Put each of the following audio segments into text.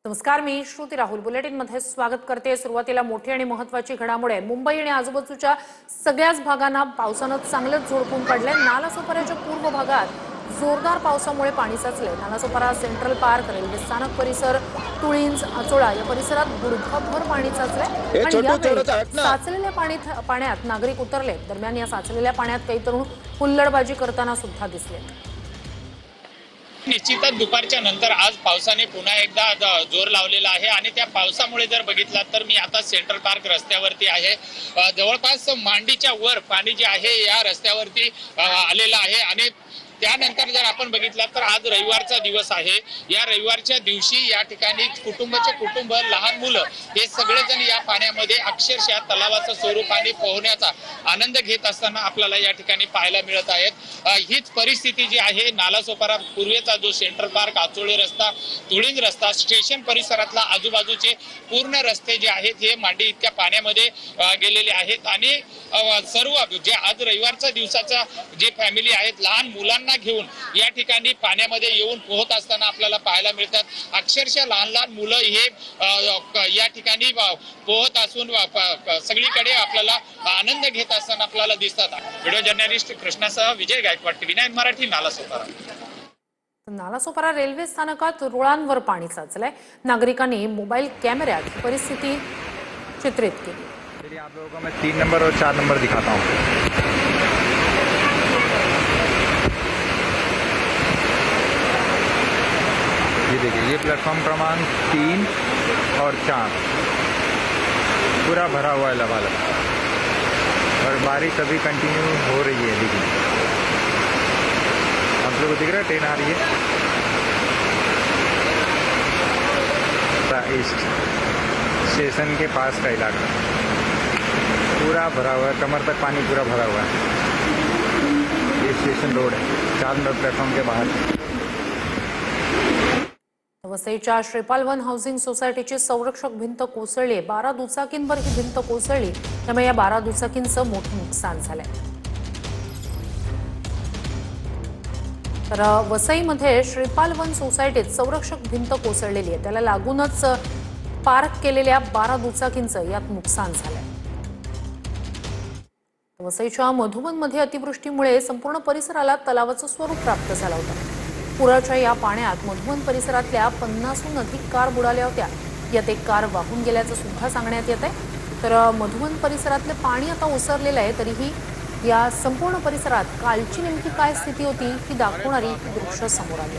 नमस्कार, मी श्रुती राहुल बुलेटिनमध्ये स्वागत करते। सुरुवातीला मोठी आणि महत्त्वाची घडामोड आहे। मुंबई आणि आजूबाजूच्या सगळ्याच भागांना पावसानं चांगलंच झोडपून काढलंय। नालासोपाऱ्याच्या पूर्व भागात जोरदार पावसामुळे पाणी साचलंय। नालासोपारा सेंट्रल पार्क, रेल्वे स्थानक परिसर, तुळींज, आचोळा या परिसरात गुडघाभर पाणी साचलंय आणि यावेळी साचलेल्या पाण्यात नागरिक उतरले। दरम्यान या साचलेल्या पाण्यात काही तरुण हुल्लडबाजी करताना सुद्धा दिसले। निश्चितच दुपारच्या नंतर आज पावसाने पुन्हा एकदा जोर लावलेला आहे आणि त्या पावसामुळे जर बघितलात तर मी आता सेंट्रल पार्क रस्त्यावरती आहे। जवळपास मांडीच्या वर पाणी जे आहे या रस्त्यावरती आलेलं आहे आणि त्यानंतर जर आपण बघितलं तर आज रविवारचा दिवस आहे। या रविवारच्या दिवशी या ठिकाणी कुटुंब लहान मुलं हे सगळेजण या पाण्यामध्ये अक्षरशः तलावाचं स्वरूप आणि पोहण्याचा आनंद घेत असताना आपल्याला या ठिकाणी पाहायला मिळत आहेत। हीच परिस्थिती जी आहे नालासोपारा पूर्वेचा जो सेंट्रल पार्क, आचोळे रस्ता, तुळींज रस्ता, स्टेशन परिसरातला आजूबाजूचे पूर्ण रस्ते जे आहेत हे मांडी इतक्या पाण्यामध्ये गेलेले आहेत आणि सर्व जे आज रविवारच्या दिवसाचा जे फॅमिली आहेत लहान मुलांना घेऊन या ठिकाणी पाण्यामध्ये येऊन पोहत असताना आपल्याला पाहायला मिळतात। अक्षरशः लहान मुलं हे या ठिकाणी पोहत असून सगळीकडे आपल्याला आनंद घेत असताना आपल्याला दिसतात। व्हिडिओ जर्नलिस्ट कृष्णासह विजय गायकवाड, TV9 मराठी, नालासोपारा। नालासोपारा रेल्वे स्थानकात रुळांवर पाणी साचलंय। नागरिकांनी मोबाईल कॅमेऱ्यात परिस्थिती चित्रित केली। आप लोगों को मैं 3 नंबर और 4 नंबर दिखाता हूँ। ये देखिए, ये प्लेटफॉर्म क्रमांक 3 और 4 पूरा भरा हुआ है लबालब और बारिश अभी कंटिन्यू हो रही है। देखिए आप लोगों को दिख रहा है, ट्रेन आ रही है ईस्ट स्टेशन के पास का इलाका पूरा भरा हुआ है, कमर तक पानी पूरा भरा हुआ है। ये स्टेशन रोड है, 4 नंबर प्लेटफॉर्म के बाहर। वसईच्या श्रीपाल वन हाऊसिंग सोसायटीची संरक्षक भिंत कोसळली। 12 दुचाकींवर ही भिंत कोसळली, त्यामुळे या 12 दुचाकींचं मोठं नुकसान झालंय। तर वसईमध्ये श्रीपाल वन सोसायटीत संरक्षक भिंत कोसळलेली आहे। त्याला लागूनच पार्क केलेल्या 12 दुचाकींचं यात नुकसान झालंय। वसईच्या मधुबनमध्ये अतिवृष्टीमुळे संपूर्ण परिसराला तलावाचं स्वरूप प्राप्त झालं होतं। पुराच्या या पाण्यात मधुबन परिसरातल्या 50हून अधिक कार बुडाल्या होत्या। यात एक कार वाहून गेल्याचं सुद्धा सांगण्यात येत आहे। तर मधुबन परिसरातले पाणी आता ओसरलेलं आहे, तरीही या संपूर्ण परिसरात कालची नेमकी काय स्थिती होती ही दाखवणारी दृश्य समोर आली।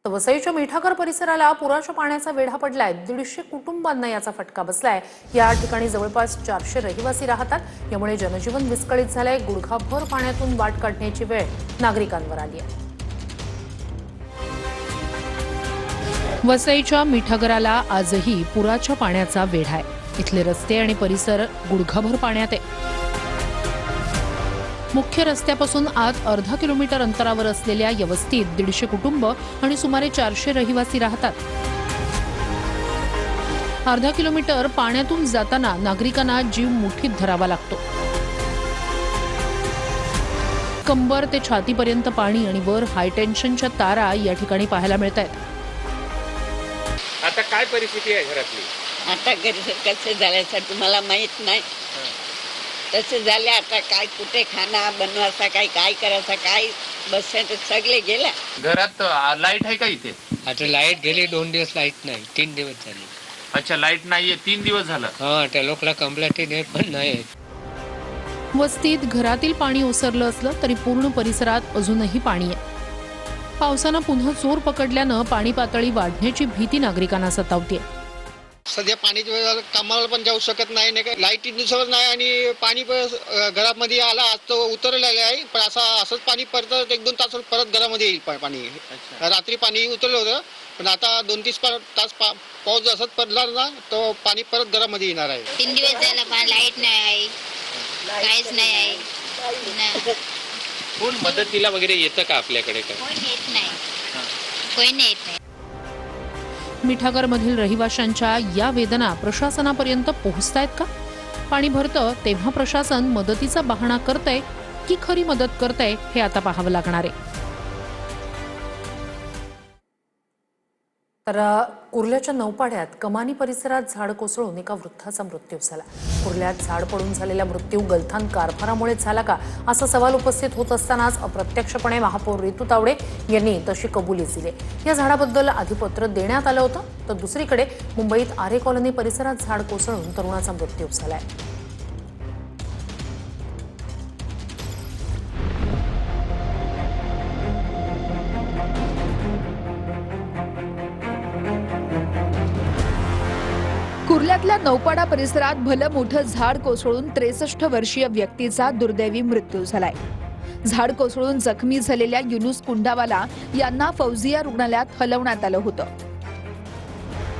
वसईच्या मिठागर परिसराला पुराच्या पाण्याचा वेढा पडलाय। 150 कुटुंबांना याचा फटका बसलाय। या ठिकाणी जवळपास 400 रहिवासी राहतात। यामुळे जनजीवन विस्कळीत झालंय। गुडघाभर पाण्यातून वाट काढण्याची वेळ नागरिकांवर आली आहे। वसईच्या मिठागराला आजही पुराच्या पाण्याचा वेढा आहे। इथले रस्ते आणि परिसर गुडघाभर पाण्यात आहे। मुख्य रस्त्यापासून आत अर्धा किलोमीटर अंतरावर असलेल्या या वस्तीत 150 कुटुंब आणि सुमारे 400 रहिवासी राहतात। अर्धा किलोमीटर पाण्यातून जाताना नागरिकांना जीव मुठीत धरावा लागतो। कंबर ते छातीपर्यंत पाणी आणि वर हाय टेन्शनच्या तारा या ठिकाणी पाहायला मिळत आहेत। आता काय परिस्थिती आहे घरातली? आता घरी कसे झाल्याचं तुम्हाला माहित नाही। तसे झाले आता काय कुठे खाना बनवायचा काय करायचा काय बसायचं सगळे गेल्या। घरात लाईट आहे का इथे? आता लाईट गेली 2 दिवस, लाईट नाही, 3 दिवस झाले। अच्छा, लाईट नाहीये 3 दिवस झालं। हा, त्या लोकांना कंप्लेंट नेट पण नाही। वस्तीत घरातील पाणी ओसरलं असलं तरी पूर्ण परिसरात अजूनही पाणी आहे। पावसानं पुन्हा जोर पकडल्यानं पाणी पातळी वाढण्याची भीती नागरिकांना सतावते। सध्या पाण्याच्या वेळेला कामाला पण जाऊ शकत नाही, लाईटीनुसार नाही आणि पाणी घरामध्ये आला आज तो उतरलेला आहे, पण असंच पाणी परत 1-2 तास परत घरामध्ये येईल पाणी। रात्री पाणी उतरलं होतं, पण आता 2-3 तास पाऊस असंच पडला ना तो पाणी परत घरामध्ये येणार आहे। 3 दिवस झालं पण लाईट नाही आहे, काहीच नाही आहे। कोण मदतीला वगैरे येतं का आपल्याकडे? कोणी येत नाही, कोणी येत नाही। मिठागरमधील रहिवाशांच्या या वेदना प्रशासनापर्यंत पोहोचतायत का? पाणी भरतं तेव्हा प्रशासन मदतीचा बहाणा करतंय की खरी मदत करतंय हे आता पाहावं लागणार आहे. तर कुर्ल्याच्या नौपाड्यात कमानी परिसरात झाड कोसळून एका वृद्धाचा मृत्यू झाला. कुर्ल्यात झाड पडून झालेला मृत्यू गलथान कारभारामुळे झाला का असा सवाल उपस्थित होत असतानाच अप्रत्यक्षपणे महापौर रितू तावडे यांनी तशी कबुली दिली. या झाडाबद्दल आधी पत्र देण्यात आलं होतं, तर दुसरीकडे मुंबईत आरे कॉलनी परिसरात झाड कोसळून तरुणाचा मृत्यू झालाय. कुर्ल्यातल्या नौपाडा परिसरात भलं मोठं झाड कोसळून 63 वर्षीय व्यक्तीचा दुर्दैवी मृत्यू झालाय. झाड कोसळून जखमी झालेल्या युनुस कुंडावाला यांना फौजिया रुग्णालयात हलवण्यात आलं होतं,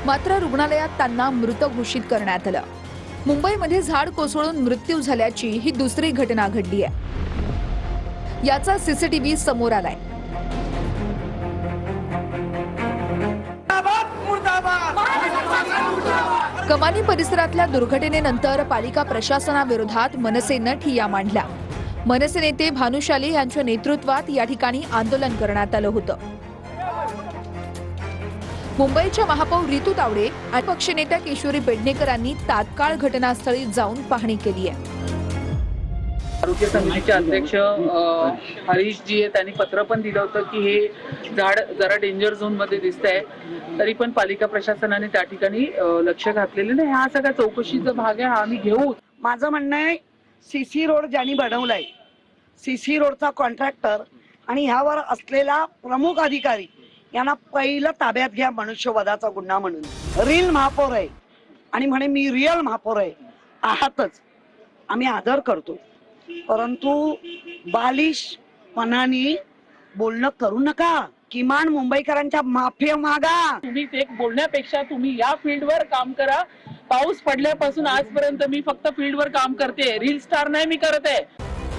मात्र रुग्णालयात त्यांना मृत घोषित करण्यात आलं. मुंबईमध्ये झाड कोसळून मृत्यू झाल्याची ही दुसरी घटना घडली आहे. याचा सीसीटीव्ही समोर आलाय. कमानी परिसरातल्या दुर्घटनेनंतर पालिका प्रशासनाविरोधात मनसेनं ठिय्या मांडला. मनसे नेते भानुशाली यांच्या नेतृत्वात या ठिकाणी आंदोलन करण्यात आलं होतं. मुंबईच्या महापौर रितू तावडे आणि पक्षनेत्या किशोरी पेडणेकरांनी तात्काळ घटनास्थळी जाऊन पाहणी केली आहे. आरोग्य समितीचे अध्यक्ष हरीश जी आहे त्यांनी पत्र पण दिलं होतं की हे झाड जरा डेंजर झोन मध्ये दिसतंय, तरी पण पालिका प्रशासनाने त्या ठिकाणी लक्ष घातलेलं नाही. हा सगळा चौकशीचा भाग आहे, हा आम्ही घेऊ. माझं म्हणणं आहे सीसी रोड ज्यांनी बनवलाय, सीसी रोडचा कॉन्ट्रॅक्टर आणि ह्यावर असलेला प्रमुख अधिकारी यांना पहिलं ताब्यात घ्या. मनुष्यवधाचा गुन्हा म्हणून रील महापौर आहे आणि म्हणे मी रिअल महापौर आहे. आहातच, आम्ही आदर करतो, परंतु बालिशपणाने बोलणं करू नका. किमान मुंबईकरांच्या माफी मागा. तुम्ही ते बोलण्यापेक्षा तुम्ही या फील्डवर काम करा. पाऊस पडल्यापासून आजपर्यंत मी फक्त फील्डवर काम करते, रील स्टार नाही मी करत आहे.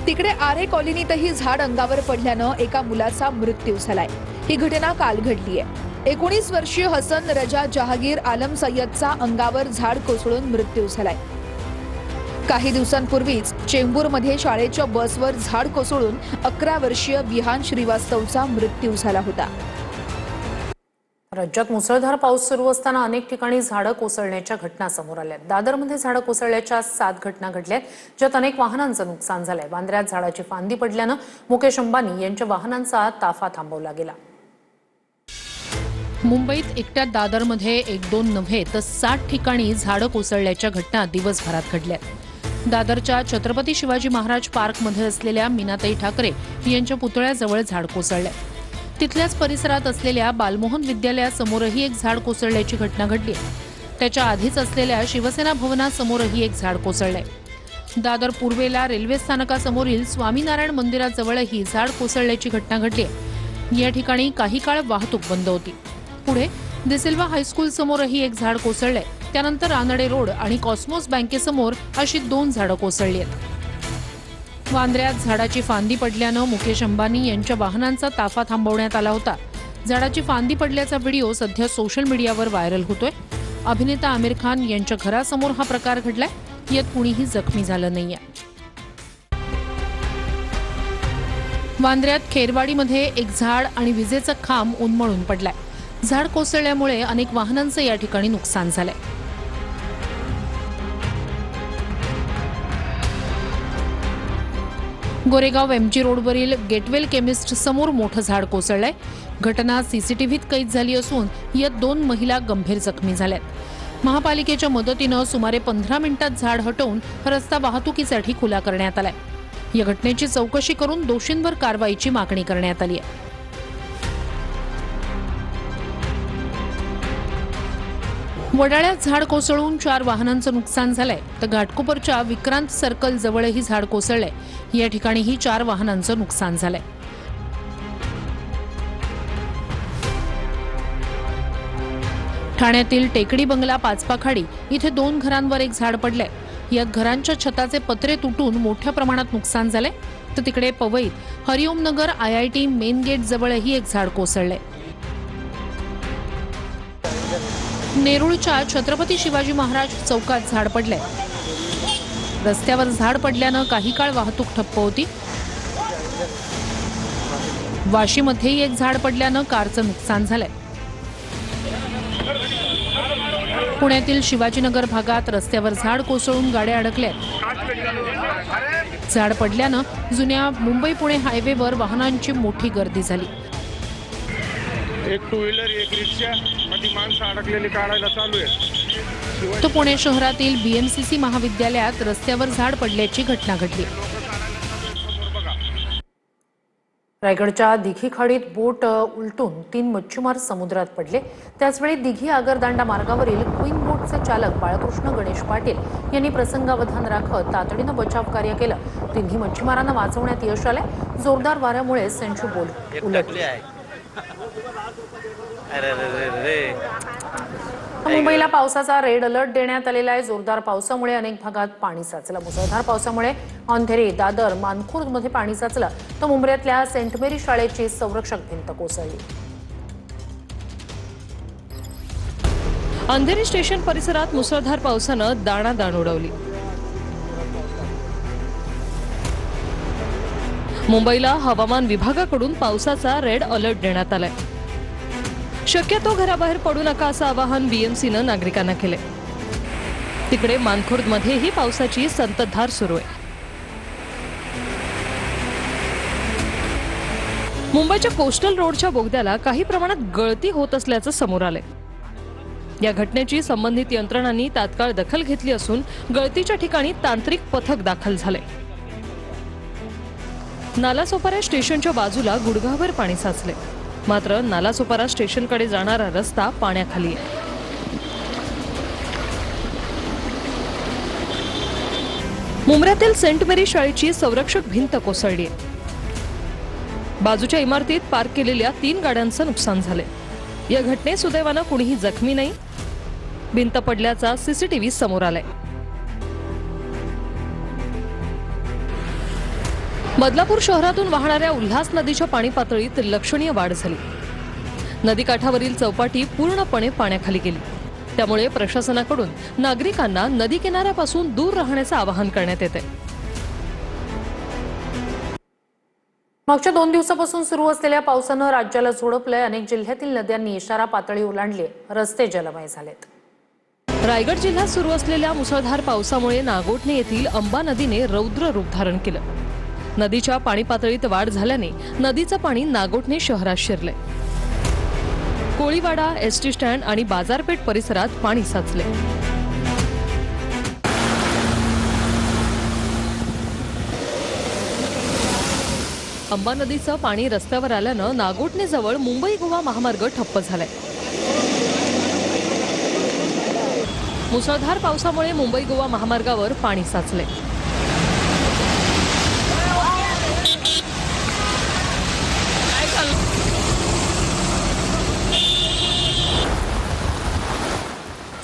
तिकडे आरे कॉलनीतही झाड अंगावर पडल्यानं एका मुलाचा मृत्यू झालाय. ही घटना काल घडली आहे. 19 वर्षीय हसन रजा जहागीर आलम सय्यदचा अंगावर झाड कोसळून मृत्यू झालाय. काही दिवसांपूर्वीच चेंबूरमध्ये शाळेच्या बसवर झाड कोसळून 11 वर्षीय विहान श्रीवास्तवचा मृत्यू झाला होता. राज्यात मुसळधार पाऊस सुरू असताना अनेक ठिकाणी झाडं कोसळण्याच्या घटना समोर आल्या. दादरमध्ये झाडं कोसळल्याच्या 7 घटना घडल्यात, ज्यात अनेक वाहनांचं नुकसान झालंय. वांद्र्यात झाडाची फांदी पडल्यानं मुकेश अंबानी यांच्या वाहनांचा ताफा थांबवला गेला. मुंबईत एकट्या दादरमध्ये 1-2 नव्हे तर 60 ठिकाणी झाडं कोसळल्याच्या घटना दिवसभरात घडल्यात. दादरच्या छत्रपती शिवाजी महाराज पार्कमध्ये असलेल्या मीनाताई ठाकरे यांच्या पुतळ्याजवळ झाड कोसळले. तिथल्याच परिसरात असलेल्या बालमोहन विद्यालयासमोरही एक झाड कोसळल्याची घटना घडली. त्याच्या आधीच असलेल्या शिवसेना भवनासमोरही एक झाड कोसळले. दादर पूर्वेला रेल्वे स्थानकासमोरील स्वामीनारायण मंदिराजवळही झाड कोसळल्याची घटना घडली. या ठिकाणी काही काळ वाहतूक बंद होती. पुढे दिसिल्वा हायस्कूल समोरही एक झाड कोसळले. त्यानंतर रानडे रोड आणि कॉस्मोस बँकेसमोर अशी 2 झाडं कोसळली आहेत. वांद्र्यात झाडाची फांदी पडल्यानं मुकेश अंबानी यांच्या वाहनांचा ताफा थांबवण्यात आला होता. झाडाची फांदी पडल्याचा व्हिडिओ सध्या सोशल मीडियावर व्हायरल होतोय. अभिनेता आमिर खान यांच्या घरासमोर हा प्रकार घडलाय. यात कुणीही जखमी झालं नाहीये. वांद्र्यात खेरवाडीमध्ये एक झाड आणि विजेचा खांब उन्मळून पडलाय. झाड कोसळल्यामुळे अनेक वाहनांचं या ठिकाणी नुकसान झालंय. गोरेगाव एमजी रोडवरील गेटवेल केमिस्ट समोर मोठं झाड कोसळलंय. घटना सीसीटीव्हीत कैद झाली असून यात 2 महिला गंभीर जखमी झाल्यात. महापालिकेच्या मदतीनं सुमारे 15 मिनिटात झाड हटवून रस्ता वाहतुकीसाठी खुला करण्यात आलाय. या घटनेची चौकशी करून दोषींवर कारवाईची मागणी करण्यात आली आहे. वडाळ्यात झाड कोसळून 4 वाहनांचं नुकसान झालंय, तर घाटकोपरच्या विक्रांत सर्कल जवळही झाड कोसळलंय. या ठिकाणीही 4 वाहनांचं नुकसान झालंय. ठाण्यातील टेकडी बंगला पाचपाखाडी इथे 2 घरांवर एक झाड पडलंय. यात घरांच्या छताचे पत्रे तुटून मोठ्या प्रमाणात नुकसान झालंय. तर तिकडे पवईत हरिओम नगर IIT मेन गेट जवळही एक झाड कोसळलंय. नेरूळच्या छत्रपती शिवाजी महाराज चौकात झाड पडलंय. रस्त्यावर झाड पडल्यानं काही काळ वाहतूक ठप्प होती. वाशीमध्येही एक झाड पडल्यानं कारचं नुकसान झालंय. पुण्यातील शिवाजीनगर भागात रस्त्यावर झाड कोसळून गाड्या अडकल्या. झाड पडल्यानं जुन्या मुंबई पुणे हायवेवर वाहनांची मोठी गर्दी झाली. एक टू व्हीलर एक रिक्षा मध्ये माणसं अडकलेली काढायला चालू आहे. तो पुणे शहरातील BMCC महाविद्यालयात रस्त्यावर झाड पडल्याची घटना घडली. रायगडच्या दिघी खाडीत बोट उलटून 3 मच्छीमार समुद्रात पडले. त्याचवेळी दिघी आगरदांडा मार्गावरील क्वीन बोटचे चालक बाळकृष्ण गणेश पाटील यांनी प्रसंगावधान राखत तातडीनं बचाव कार्य केलं. तिन्ही मच्छीमारांना वाचवण्यात यश आले. जोरदार वाऱ्यामुळे सेंचू बोट उलटली. मुंबईला पावसाचा रेड अलर्ट देण्यात आलेला आहे. जोरदार पावसामुळे अनेक भागात पाणी साचलं. मुसळधार पावसामुळे अंधेरी, दादर, मानखुर्दमध्ये पाणी साचलं. तर मुंबईतल्या सेंट मेरी शाळेची संरक्षक भिंत कोसळली. अंधेरी स्टेशन परिसरात मुसळधार पावसानं दाणादाण उडवली. मुंबईला हवामान विभागाकडून पावसाचा रेड अलर्ट देण्यात आलाय. शक्यतो घराबाहेर पडू नका असं आवाहन BMCनं नागरिकांना केले. तिकडे मानखुर्दमध्येही पावसाची संततधार सुरू आहे. मुंबईच्या कोस्टल रोडच्या बोगद्याला काही प्रमाणात गळती होत असल्याचं समोर आलंय. या घटनेची संबंधित यंत्रणांनी तात्काळ दखल घेतली असून गळतीच्या ठिकाणी तांत्रिक पथक दाखल झाले. नालासोपारा स्टेशनच्या बाजूला गुडघाभर पाणी साचले. मात्र नालासोपारा स्टेशनकडे जाणारा रस्ता पाण्याखाली आहे. मुंब्र्यातील सेंट मेरी शाळेची संरक्षक भिंत कोसळली आहे. बाजूच्या इमारतीत पार्क केलेल्या 3 गाड्यांचं नुकसान झाले. या घटनेत सुदैवानं कुणीही जखमी नाही. भिंत पडल्याचा CCTV समोर आलाय. बदलापूर शहरातून वाहणाऱ्या उल्हास नदीच्या पाणी पातळीत लक्षणीय वाढ झाली. नदीकाठावरील चौपाटी पूर्णपणे पाण्याखाली गेली. त्यामुळे प्रशासनाकडून नागरिकांना नदी किनाऱ्यापासून दूर राहण्याचं आवाहन करण्यात येते. मागच्या 2 दिवसापासून सुरू असलेल्या पावसानं राज्याला झोडपलंय. अनेक जिल्ह्यातील नद्यांनी इशारा पातळी ओलांडली. रस्ते जलमय झालेत. रायगड जिल्ह्यात सुरू असलेल्या मुसळधार पावसामुळे नागोठणे येथील अंबा नदीने रौद्र रूप धारण केलं. नदीच्या पाणी पातळीत वाढ झाल्याने नदीचं पाणी नागोठणे शहरात शिरले. कोळीवाडा, ST स्टँड आणि बाजारपेठ परिसरात पाणी साचले. अंबा नदीचं पाणी रस्त्यावर आल्यानं नागोठणेजवळ मुंबई गोवा महामार्ग ठप्प झालाय. मुसळधार पावसामुळे मुंबई गोवा महामार्गावर पाणी साचले.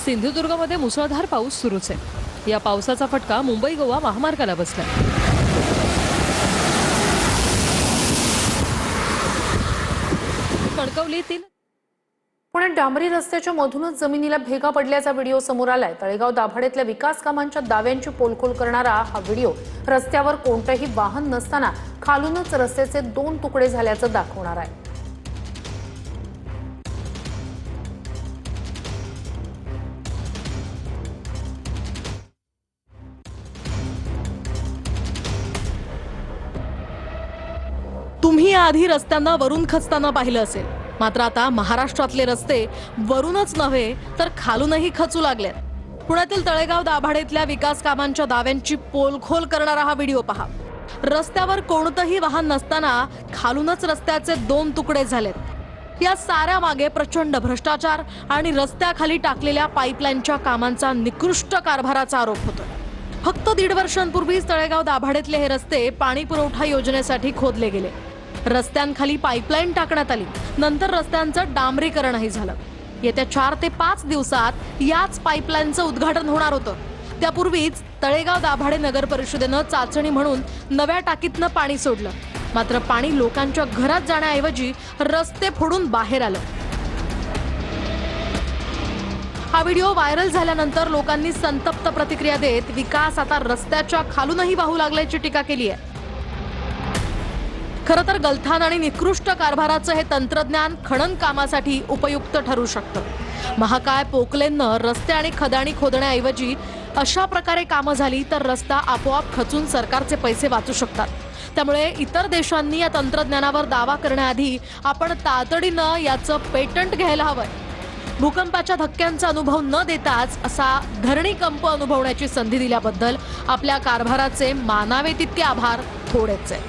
सिंधुदुर्गमध्ये मुसळधार पाऊस सुरूच आहे. या पावसाचा फटका मुंबई गोवा महामार्गाला बसला. कणकवलीतील पुण्यात डांबरी रस्त्याच्या मधूनच जमिनीला भेगा पडल्याचा व्हिडिओ समोर आलाय. तळेगाव दाभाडेतल्या विकास कामांच्या दाव्यांची पोलखोल करणारा हा व्हिडिओ रस्त्यावर कोणतंही वाहन नसताना खालूनच रस्त्याचे 2 तुकडे झाल्याचं दाखवणार आहे. तुम्ही आधी रस्त्यांना वरून खचताना पाहिलं असेल. मात्र आता महाराष्ट्रातले रस्ते वरूनच नव्हे तर खालूनही खचू लागलेत. पुण्यातील तळेगाव दाभाडेतल्या विकास कामांच्या दाव्यांची पोलखोल करणारा हा व्हिडिओ पहा. रस्त्यावर कोणतंही वाहन नसताना खालूनच रस्त्याचे 2 तुकडे झालेत. या साऱ्या मागे प्रचंड भ्रष्टाचार आणि रस्त्याखाली टाकलेल्या पाईपलाईनच्या कामांचा निकृष्ट कारभाराचा आरोप होतो. फक्त 1.5 वर्षांपूर्वीच तळेगाव दाभाडेतले हे रस्ते पाणी पुरवठा योजनेसाठी खोदले गेले. रस्त्यांखाली पाईपलाईन टाकण्यात आली. नंतर रस्त्यांचं डांबरीकरणही झालं. येत्या 4 ते 5 दिवसात याच पाईपलाईनचं उद्घाटन होणार होतं. त्यापूर्वीच तळेगाव दाभाडे नगर परिषदेनं चाचणी म्हणून नव्या टाकीतनं पाणी सोडलं. मात्र पाणी लोकांच्या घरात जाण्याऐवजी रस्ते फोडून बाहेर आलं. हा हा व्हिडिओ व्हायरल झाल्यानंतर लोकांनी संतप्त प्रतिक्रिया देत विकास आता रस्त्याच्या खालूनही वाहू लागल्याची टीका केली आहे. खरं तर गलथान आणि निकृष्ट कारभाराचं हे तंत्रज्ञान खणन कामासाठी उपयुक्त ठरू शकतं. महाकाय पोकलेननं रस्ते आणि खदाणी खोदण्याऐवजी अशा प्रकारे कामं झाली तर रस्ता आपोआप खचून सरकारचे पैसे वाचू शकतात. त्यामुळे इतर देशांनी या तंत्रज्ञानावर दावा करण्याआधी आपण तातडीनं याचं पेटंट घ्यायला हवंय. भूकंपाच्या धक्क्यांचा अनुभव न देताच असा धरणीकंप अनुभवण्याची संधी दिल्याबद्दल आपल्या कारभाराचे मानावे तितके आभार थोडेच आहे.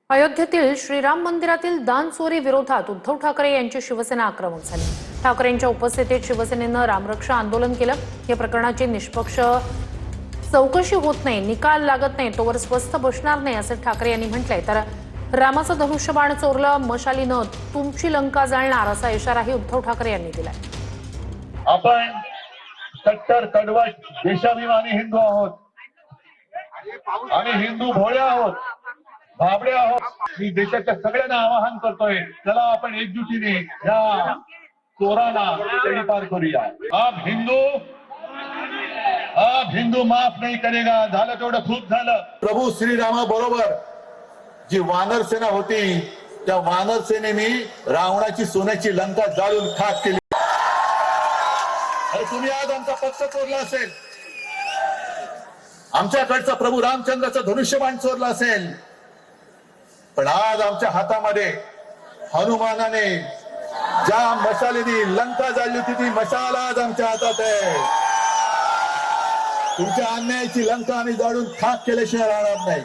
अयोध्येतील श्रीराम मंदिरातील दान चोरी विरोधात उद्धव ठाकरे यांची शिवसेना आक्रमक झाली. ठाकरेंच्या उपस्थितीत शिवसेनेनं रामरक्षा आंदोलन केलं. या प्रकरणाची निष्पक्ष चौकशी होत नाही, निकाल लागत नाही तोवर स्वस्थ बसणार नाही असं ठाकरे यांनी म्हटलंय. तर रामाचं धनुष्यबाण चोरलं, मशालीनं तुमची लंका जाळणार असा इशाराही उद्धव ठाकरे यांनी दिलाय. आपण कट्टर कडवट देशाभिमानी हिंदू आहोत आणि हिंदू भोळ्या आहोत, भाबड्या आहोत. मी देशाच्या सगळ्यांना आवाहन करतोय, चला आपण एकजुटीने या चोराला तडीपार करूया. आप हिंदू माफ नाही करेगा. झालं तेवढं खूप झालं. प्रभू श्रीरामा बरोबर जी वानर सेना होती त्या वानर सेनेने रावणाची सोन्याची लंका जाळून खाक केली. तुम्ही आज आमचा पक्ष चोरला असेल, आमच्याकडचा प्रभू रामचंद्राचं धनुष्यबाण चोरला असेल, पण आज आमच्या हातामध्ये हनुमानाने ज्या मशालीने लंका जाळली होती ती मशाल आज आमच्या हातात आहे. तुमच्या अन्यायाची लंका आम्ही जाळून खाक केल्याशिवाय राहणार नाही.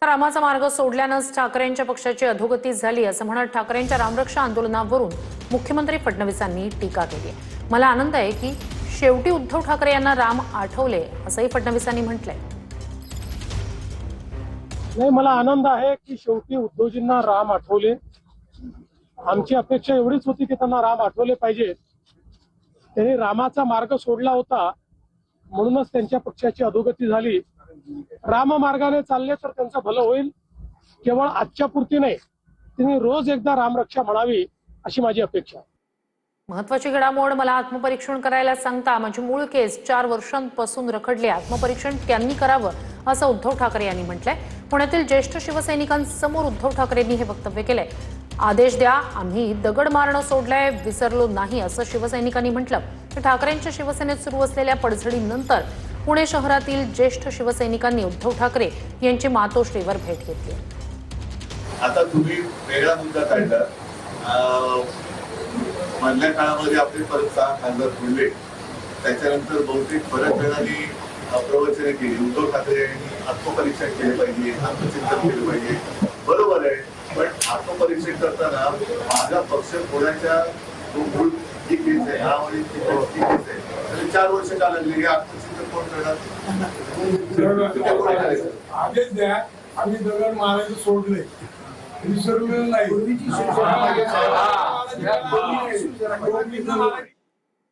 रामाचा मार्ग सोडल्यानंच ठाकरेंच्या पक्षाची अधोगती झाली असं म्हणत ठाकरेंच्या रामरक्षा आंदोलनावरून मुख्यमंत्री फडणवीसांनी टीका केली आहे. मला आनंद आहे की शेवटी उद्धव ठाकरे यांना राम आठवले असंही फडणवीसांनी म्हटलंय. नाही, मला आनंद आहे की शेवटी उद्धवजींना राम आठवले. आमची अपेक्षा एवढीच होती की त्यांना राम आठवले पाहिजे. त्यांनी रामाचा मार्ग सोडला होता म्हणूनच त्यांच्या पक्षाची अधोगती झाली. राम मार्गाने चालले तर त्यांचं भलं होईल. केवळ आजच्या पुरती नाही, त्यांनी रोज एकदा रामरक्षा म्हणावी अशी माझी अपेक्षा. महत्वाची घडामोड, मला आत्मपरीक्षण करायला सांगता माझी मूळ केस 4 वर्षांपासून रखडली. आत्मपरीक्षण त्यांनी करावं असं उद्धव ठाकरे यांनी म्हटलंय. पुण्यातील ज्येष्ठ शिवसैनिकांसमोर उद्धव ठाकरेंनी हे वक्तव्य केलंय. आदेश द्या, आम्ही दगड मारणं सोडलंय, विसरलो नाही असं शिवसैनिकांनी म्हटलं. ठाकरेंच्या शिवसेनेत सुरू असलेल्या पडझडीनंतर पुणे शहरातील ज्येष्ठ शिवसैनिकांनी उद्धव ठाकरे यांची मातोश्रीवर भेट घेतली. आता तुम्ही वेगळा मुद्दा काढला. मधल्या काळामध्ये आपले परत 6 खासदार फुडले, त्याच्यानंतर बहुतेक बऱ्याच वेळाने प्रवचने केली. उद्धव ठाकरे यांनी आत्मपरीक्षण केले पाहिजे, आत्मचिंतन केलं पाहिजे. बरोबर आहे, पण आत्मपरीक्षण करताना माझा पक्ष पुण्याच्या मूळ जी केस आहे यामध्ये केस आहे 4 वर्ष का लागली. हे आत्मचिंतन कोण करणार? आदेश द्या, आम्ही दगड मारायचं सोडले, विसरलेलं नाही.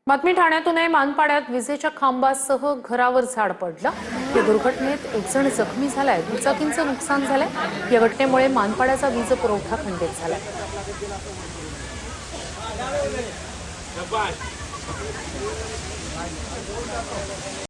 बातमी ठाण्यातून आहे. मानपाड्यात विजेच्या खांबासह घरावर झाड पडलं. या दुर्घटनेत 1 जण जखमी झालाय. दुचाकींचं नुकसान झालंय. या घटनेमुळे मानपाड्याचा वीज पुरवठा खंडित झालाय.